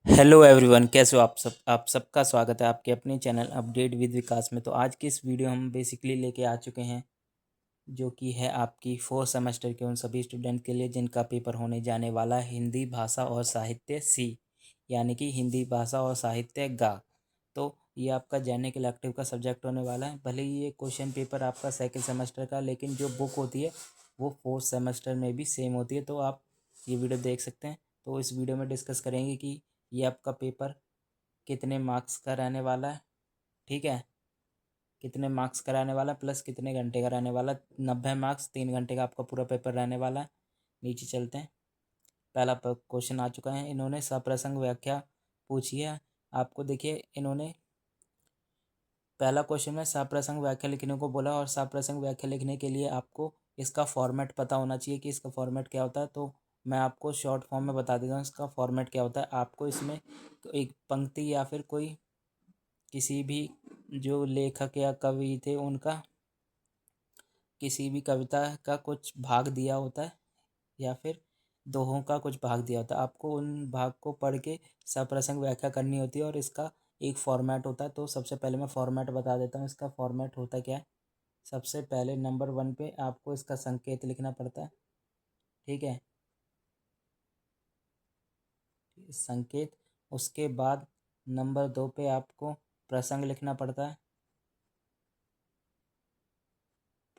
Hello everyone, कैसे हो आप सबका स्वागत है आपके अपने चैनल अपडेट विद विकास में। तो आज की इस वीडियो हम बेसिकली लेके आ चुके हैं जो कि है आपकी 4 सेमेस्टर के उन सभी स्टूडेंट के लिए जिनका पेपर होने जाने वाला है हिंदी भाषा और साहित्य सी, यानी कि हिंदी भाषा और साहित्य गा। तो ये आपका जेनेक इलेक्टिव का सब्जेक्ट होने वाला है। भले ही ये क्वेश्चन पेपर आपका सेकेंड सेमेस्टर का, लेकिन जो बुक होती है वो 4 सेमेस्टर में भी सेम होती है। तो आप ये वीडियो देख सकते हैं। तो इस वीडियो में डिस्कस करेंगे कि ये आपका पेपर कितने मार्क्स का रहने वाला है, ठीक है, कितने मार्क्स का रहने वाला प्लस कितने घंटे का रहने वाला। 90 मार्क्स, 3 घंटे का आपका पूरा पेपर रहने वाला है। नीचे चलते हैं। पहला क्वेश्चन आ चुका है। इन्होंने सप्रसंग व्याख्या पूछी है आपको। देखिए, इन्होंने पहला क्वेश्चन में सप्रसंग व्याख्या लिखने को बोला, और सप्रसंग व्याख्या लिखने के लिए आपको इसका फॉर्मेट पता होना चाहिए कि इसका फॉर्मेट क्या होता है। तो मैं आपको शॉर्ट फॉर्म में बता देता हूँ इसका फॉर्मेट क्या होता है। आपको इसमें एक पंक्ति या फिर कोई किसी भी जो लेखक या कवि थे उनका किसी भी कविता का कुछ भाग दिया होता है या फिर दोहों का कुछ भाग दिया होता है। आपको उन भाग को पढ़ के सप्रसंग व्याख्या करनी होती है और इसका एक फॉर्मेट होता है। तो सबसे पहले मैं फॉर्मेट बता देता हूँ। इसका फॉर्मेट होता क्या है। सबसे पहले नंबर 1 पे आपको इसका संकेत लिखना पड़ता है, ठीक है, संकेत। उसके बाद नंबर 2 पे आपको प्रसंग लिखना पड़ता है।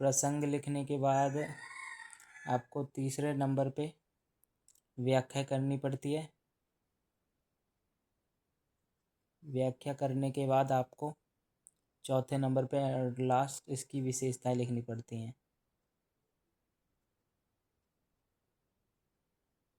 प्रसंग लिखने के बाद आपको तीसरे नंबर पे व्याख्या करनी पड़ती है। व्याख्या करने के बाद आपको चौथे नंबर पे लास्ट इसकी विशेषताएं लिखनी पड़ती हैं।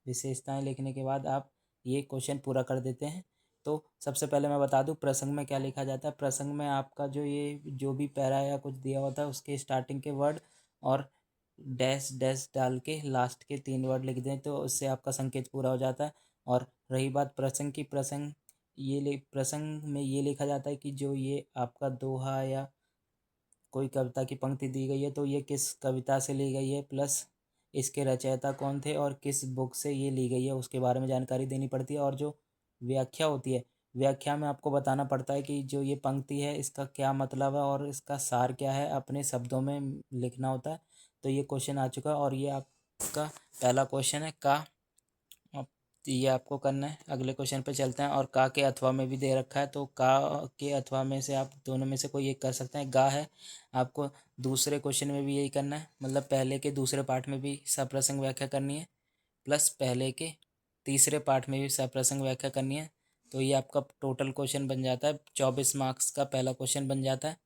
विशेषताएं लिखने के बाद आप ये क्वेश्चन पूरा कर देते हैं। तो सबसे पहले मैं बता दूं प्रसंग में क्या लिखा जाता है। प्रसंग में आपका जो भी पैरा या कुछ दिया होता है उसके स्टार्टिंग के वर्ड और डैश डैश डाल के लास्ट के 3 वर्ड लिख दें तो उससे आपका संकेत पूरा हो जाता है। और रही बात प्रसंग की, प्रसंग में ये लिखा जाता है कि जो ये आपका दोहा या कोई कविता की पंक्ति दी गई है तो ये किस कविता से ली गई है, प्लस इसके रचयिता कौन थे और किस बुक से ये ली गई है उसके बारे में जानकारी देनी पड़ती है। और जो व्याख्या होती है, व्याख्या में आपको बताना पड़ता है कि जो ये पंक्ति है इसका क्या मतलब है और इसका सार क्या है, अपने शब्दों में लिखना होता है। तो ये क्वेश्चन आ चुका है और ये आपका पहला क्वेश्चन है का। अब ये आपको करना है। अगले क्वेश्चन पे चलते हैं। और का के अथवा में भी दे रखा है, तो का के अथवा में से आप दोनों में से कोई एक कर सकते हैं। गा है, आपको दूसरे क्वेश्चन में भी यही करना है, मतलब पहले के दूसरे पार्ट में भी सप्रसंग व्याख्या करनी है, प्लस पहले के तीसरे पार्ट में भी सप्रसंग व्याख्या करनी है। तो ये आपका टोटल क्वेश्चन बन जाता है 24 मार्क्स का पहला क्वेश्चन बन जाता है।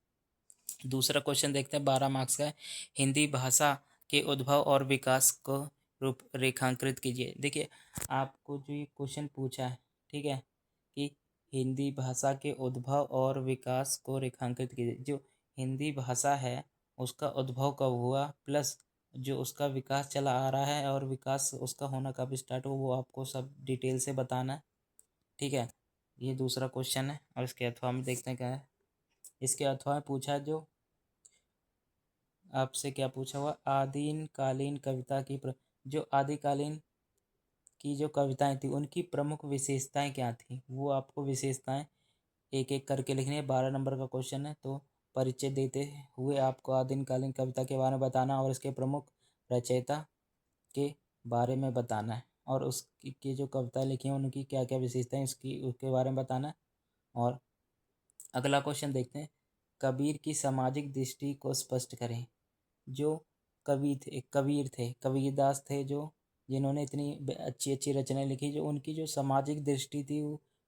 दूसरा क्वेश्चन देखते हैं, 12 मार्क्स का है। हिंदी भाषा के उद्भव और विकास को रूप रेखांकित कीजिए। देखिए, आपको जो ये क्वेश्चन पूछा है, ठीक है, कि हिंदी भाषा के उद्भव और विकास को रेखांकित कीजिए। जो हिंदी भाषा है उसका उद्भव कब हुआ, प्लस जो उसका विकास चला आ रहा है और विकास उसका होना कब स्टार्ट हुआ, वो आपको सब डिटेल से बताना है, ठीक है। ये दूसरा क्वेश्चन है। और इसके अथवा में देखते हैं क्या है। इसके अथवा में पूछा है जो आपसे क्या पूछा हुआ, आदिन कालीन कविता की जो आदिकालीन की जो कविताएं थी उनकी प्रमुख विशेषताएं क्या थी, वो आपको विशेषताएं एक एक करके लिखनी है। 12 नंबर का क्वेश्चन है। तो परिचय देते हुए आपको आदिन कालीन कविता के बारे में बताना और इसके प्रमुख रचयिता के बारे में बताना है और उसकी की जो कविताएं लिखी हैं उनकी क्या क्या विशेषताएं उसकी उसके बारे में बताना है। और अगला क्वेश्चन देखते हैं, कबीर की सामाजिक दृष्टि को स्पष्ट करें। जो कबीर थे, कबीरदास थे, जो जिन्होंने इतनी अच्छी अच्छी रचनाएं लिखी, जो उनकी जो सामाजिक दृष्टि थी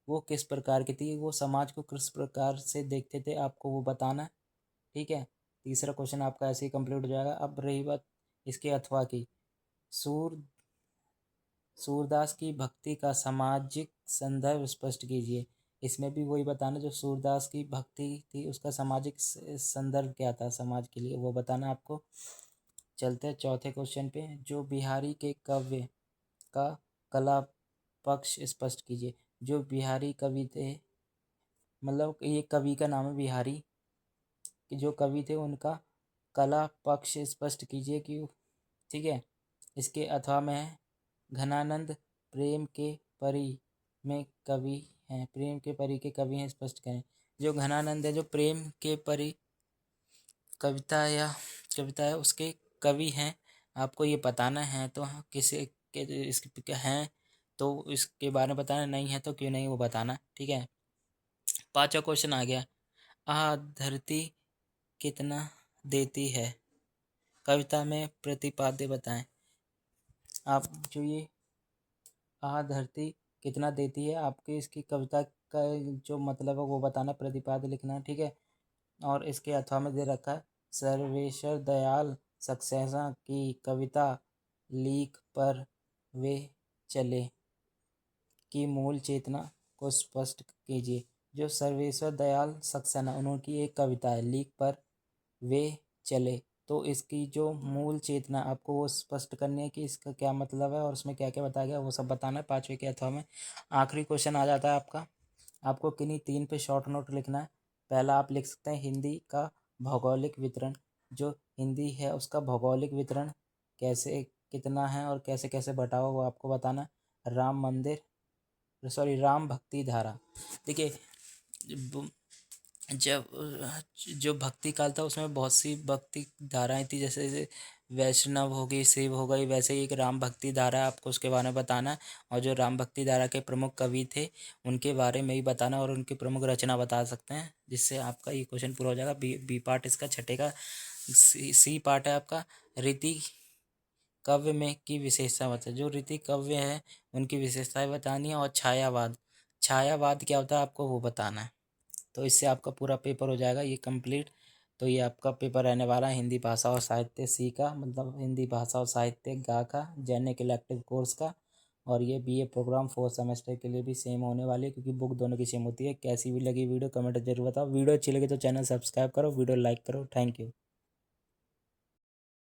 वो किस प्रकार की थी, वो समाज को किस प्रकार से देखते थे, आपको वो बताना है, ठीक है। तीसरा क्वेश्चन आपका ऐसे ही कंप्लीट हो जाएगा। अब रही बात इसके अथवा की, सूर सूरदास की भक्ति का सामाजिक संदर्भ स्पष्ट कीजिए। इसमें भी वही बताना, जो सूरदास की भक्ति थी उसका सामाजिक संदर्भ क्या था समाज के लिए, वो बताना आपको। चलते हैं चौथे क्वेश्चन पे, जो बिहारी के काव्य का कला पक्ष स्पष्ट कीजिए। जो बिहारी कवि थे, मतलब ये कवि का नाम है बिहारी, कि जो कवि थे उनका कला पक्ष स्पष्ट कीजिए कि, ठीक है। इसके अथवा में है, घनानंद प्रेम के परी में कवि हैं, प्रेम के परी के कवि हैं, स्पष्ट करें। जो घनानंद है जो प्रेम के परी कविता है उसके कवि हैं, आपको ये बताना है। तो किसे के इसके हैं तो इसके बारे में बताना, नहीं है तो क्यों नहीं वो बताना, ठीक है। 5वां क्वेश्चन आ गया, आ धरती कितना देती है, कविता में प्रतिपाद्य बताएं। आप जो ये आ धरती कितना देती है, आपके इसकी कविता का जो मतलब है वो बताना, प्रतिपाद्य लिखना है, ठीक है। और इसके अथवा में दे रखा है, सर्वेश्वर दयाल सक्सेना की कविता लीक पर वे चले की मूल चेतना को स्पष्ट कीजिए। जो सर्वेश्वर दयाल सक्सेना उनकी एक कविता है लीक पर वे चले, तो इसकी जो मूल चेतना आपको वो स्पष्ट करनी है कि इसका क्या मतलब है और उसमें क्या क्या बताया गया, वो सब बताना है 5वें के अथवा में। आखिरी क्वेश्चन आ जाता है आपका, आपको किन्हीं 3 पे शॉर्ट नोट लिखना है। पहला आप लिख सकते हैं हिंदी का भौगोलिक वितरण, जो हिंदी है उसका भौगोलिक वितरण कैसे कितना है और कैसे कैसे बटा हुआ वो आपको बताना। राम भक्ति धारा, देखिए जब जो भक्ति काल था उसमें बहुत सी भक्ति धाराएं थी, जैसे वैष्णव हो गई, शिव हो गई, वैसे ही एक राम भक्ति धारा है, आपको उसके बारे में बताना है। और जो राम भक्ति धारा के प्रमुख कवि थे उनके बारे में ही बताना और उनकी प्रमुख रचना बता सकते हैं, जिससे आपका ये क्वेश्चन पूरा हो जाएगा। बी पार्ट इसका छठे का। सी पार्ट है आपका रीति काव्य में की विशेषता बताए, जो रीति काव्य है उनकी विशेषताएं बतानी है। और छायावाद, छायावाद क्या होता है आपको वो बताना है। तो इससे आपका पूरा पेपर हो जाएगा ये कंप्लीट। तो ये आपका पेपर रहने वाला है हिंदी भाषा और साहित्य सी का, मतलब हिंदी भाषा और साहित्य गा का, जैनिक इलेक्टिव कोर्स का। और ये बीए प्रोग्राम 4th सेमेस्टर के लिए भी सेम होने वाली है, क्योंकि बुक दोनों की सेम होती है। कैसी भी लगी वीडियो कमेंट जरूर बताओ। वीडियो अच्छी लगी तो चैनल सब्सक्राइब करो, वीडियो लाइक करो। Thank you.